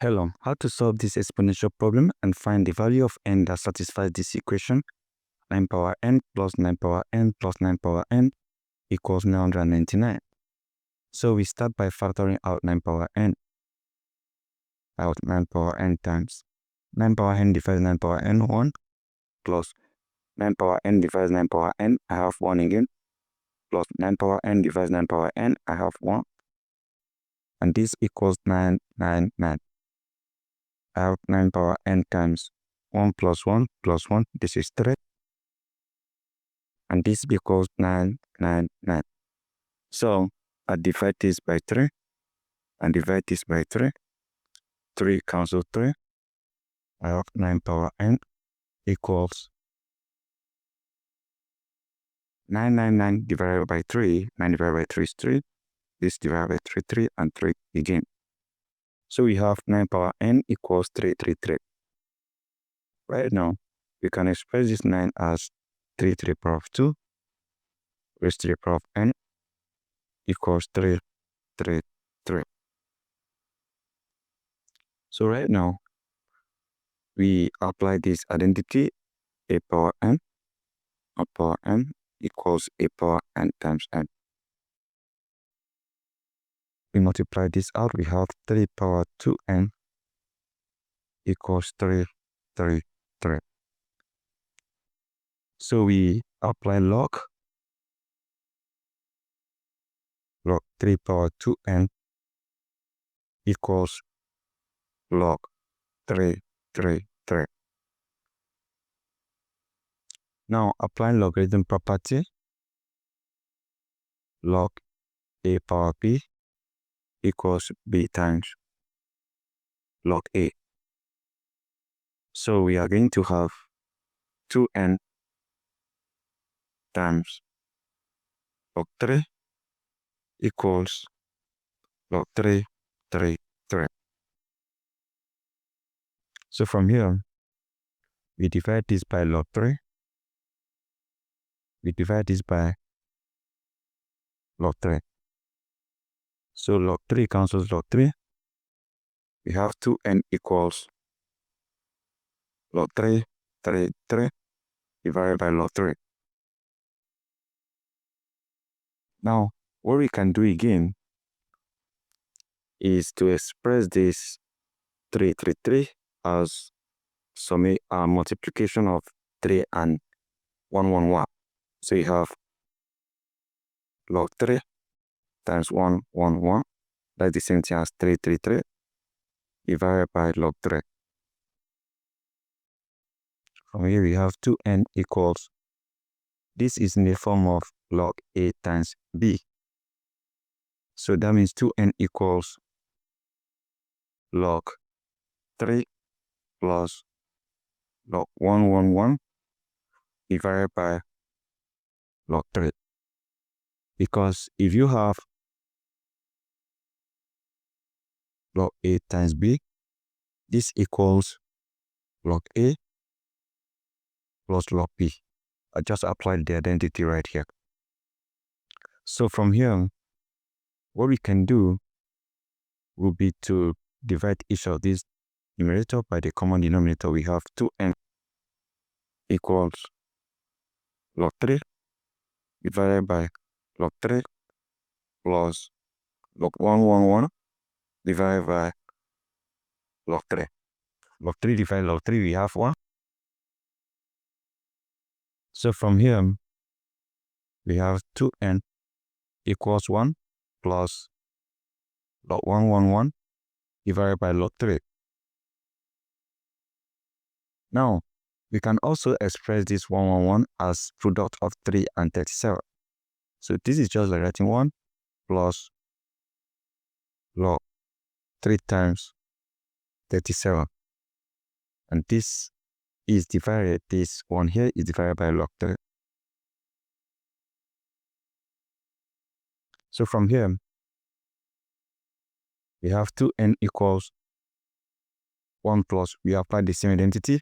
Hello, how to solve this exponential problem and find the value of n that satisfies this equation 9 power n plus 9 power n plus 9 power n equals 999. So we start by factoring out 9 power n out 9 power n times 9 power n divides 9 power n 1 plus 9 power n divides 9 power n, I have 1 again, plus 9 power n divides 9 power n, I have 1, and this equals 999. I have 9 power n times 1 plus 1 plus 1, this is 3, and this equals 999. So I divide this by 3 and divide this by 3. 3 cancel 3. I have 9 power n equals 999 divided by 3. 9 divided by 3 is 3. This divided by 3, 3, and 3 again. So we have 9 power n equals 333. Right now, we can express this 9 as 3 to the power of 2 raised to the power of n equals 333. So right now, we apply this identity, a power n equals a power n times n. We multiply this out, we have 3 power 2n equals 333. So we apply log 3 power 2n equals log 333. Now applying logarithm property, log a power b equals b times log a. So we are going to have 2n times log 3 equals log 333. So from here, we divide this by log 3. We divide this by log 3. So log 3 cancels log 3. We have 2n equals log 333 divided by log 3. Now, what we can do again is to express this 333 as multiplication of 3 and 111. So you have log 3 times 111, that's the same thing as 333 divided by log 3. From here we have 2n equals, this is in the form of log a times b. So that means 2n equals log 3 plus log 111 divided by log 3. Because if you have log a times b, this equals log a plus log b. I just applied the identity right here. So from here, what we can do will be to divide each of these numerator by the common denominator. We have 2n equals log 3 divided by log 3 plus log 111 divided by log 3. Log 3 divided log 3, we have 1. So from here, we have 2n equals 1 plus log 111 divided by log 3. Now, we can also express this 111 as product of 3 and 37. So this is just like writing 1 plus log 3 times 37. And this is divided, this one here is divided by log 3. So from here, we have 2n equals 1 plus, we apply the same identity,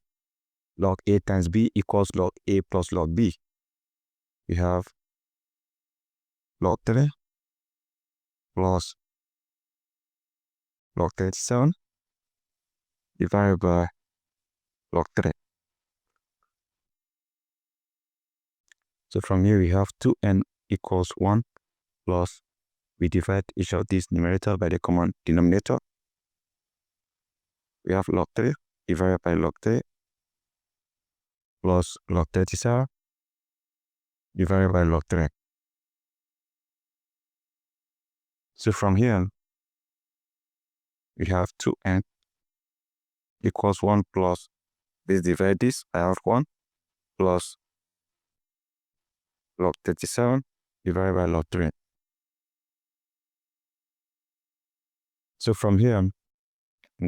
log a times b equals log a plus log b. We have log 3 plus log 37 divided by log 3. So from here we have 2n equals 1 plus, we divide each of these numerator by the common denominator. We have log 3 divided by log 3 plus log 37 divided by log 3. So from here, we have 2n equals 1 plus, this divide this, I have 1 plus log 37 divided by log 3. So from here, I'm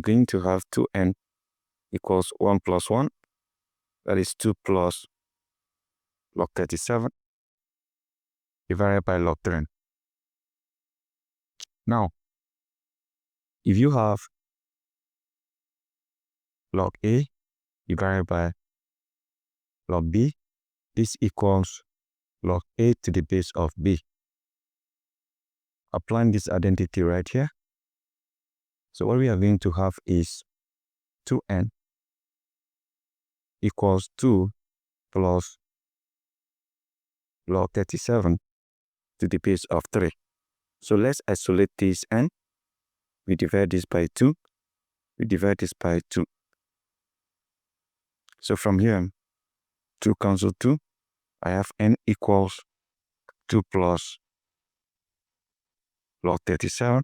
going to have 2n equals 1 plus 1, that is 2 plus log 37 divided by log 3. Now, if you have log A divided by log B, this equals log A to the base of B. Applying this identity right here. So what we are going to have is 2n equals 2 plus log 37 to the base of 3. So let's isolate this n. We divide this by 2. We divide this by 2. So from here, 2 cancel 2. I have n equals 2 plus log 37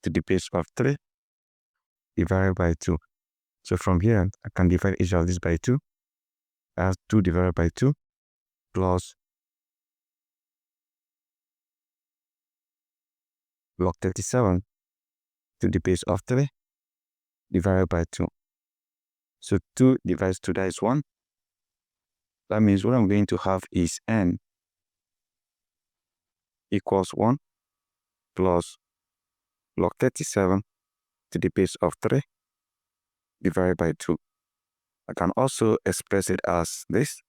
to the base of 3 divided by 2. So from here, I can divide each of these by 2. I have 2 divided by 2 plus log 37 to the base of 3 divided by 2. So 2 divides 2, that is 1. That means what I'm going to have is n equals 1 plus log 37 to the base of 3 divided by 2. I can also express it as this.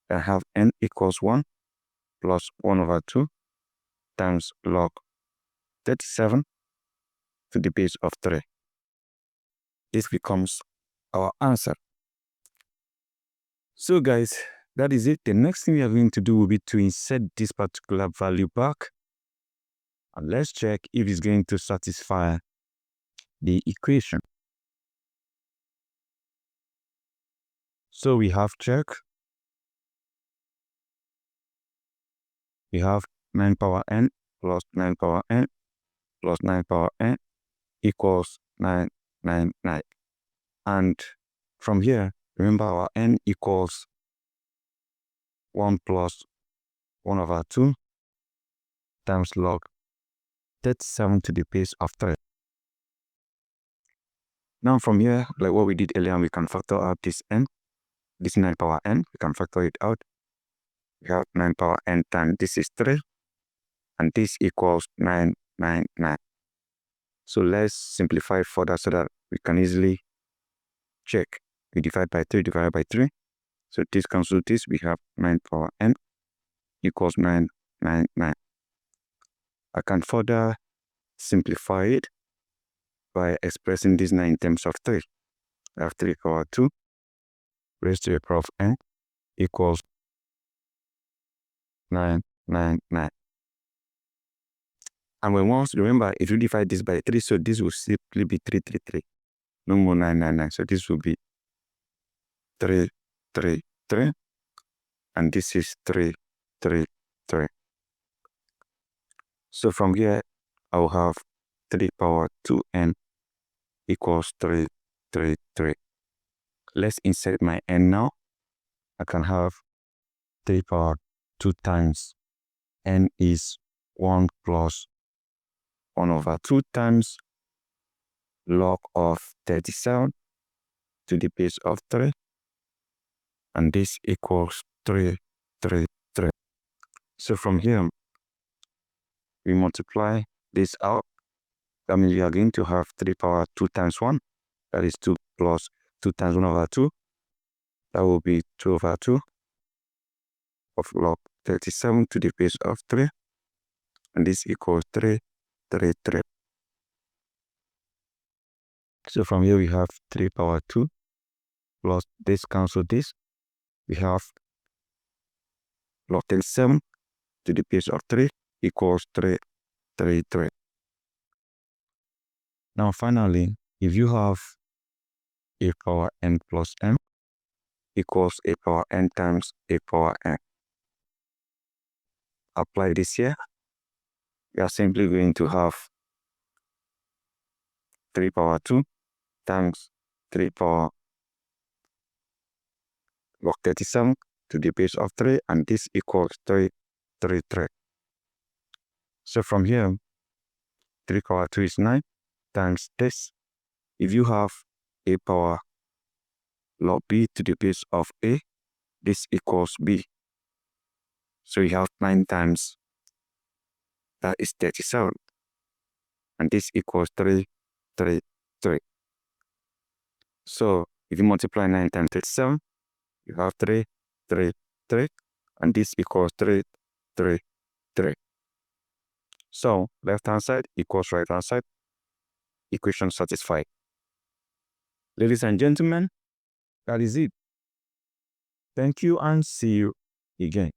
I have n equals 1 plus 1 over 2 times log 37 to the base of 3. This becomes our answer. So guys, that is it. The next thing we are going to do will be to insert this particular value back. And let's check if it's going to satisfy the equation. So we have check. We have 9 power n plus 9 power n plus 9 power n equals 999. And from here, remember our n equals 1 plus 1 over 2 times log 37 to the base of 3. Now from here, like what we did earlier, we can factor out this n, this 9 power n, we can factor it out. We have 9 power n times this is 3, and this equals 999. So let's simplify further so that we can easily check. We divide by 3 divided by 3. So this cancels this, we have 9 power n equals 999. I can further simplify it by expressing this 9 in terms of 3. I have 3 power 2 raised to the power of n equals 999. And when once, remember, if you divide this by 3, so this will simply be 333. No more 999. So this will be 333. And this is 333. So from here, I will have 3 power 2n equals 333. Let's insert my n now. I can have 3 power 2 times n is 1 plus 1 over 2 times log of 37 to the base of 3. And this equals 333. So from here, we multiply this out. That means we are going to have 3 power 2 times 1. That is 2 plus 2 times 1 over 2. That will be 2 over 2 of log 37 to the base of 3. And this equals 333. So from here we have 3 power 2 plus this cancel this. We have log 37 to the base of 3 equals 333. Now finally, if you have a power n plus m equals a power n times a power n, apply this here, we are simply going to have 3 power 2 times 3 power log 37 to the base of 3, and this equals 333. So from here, 3 power 2 is 9 times this. If you have a power log b to the base of a, this equals b. So you have 9 times, that is 37. And this equals 333. So if you multiply 9 times 37, you have 333, and this equals 333. So left hand side equals right hand side. Equation satisfied. Ladies and gentlemen, that is it. Thank you and see you again.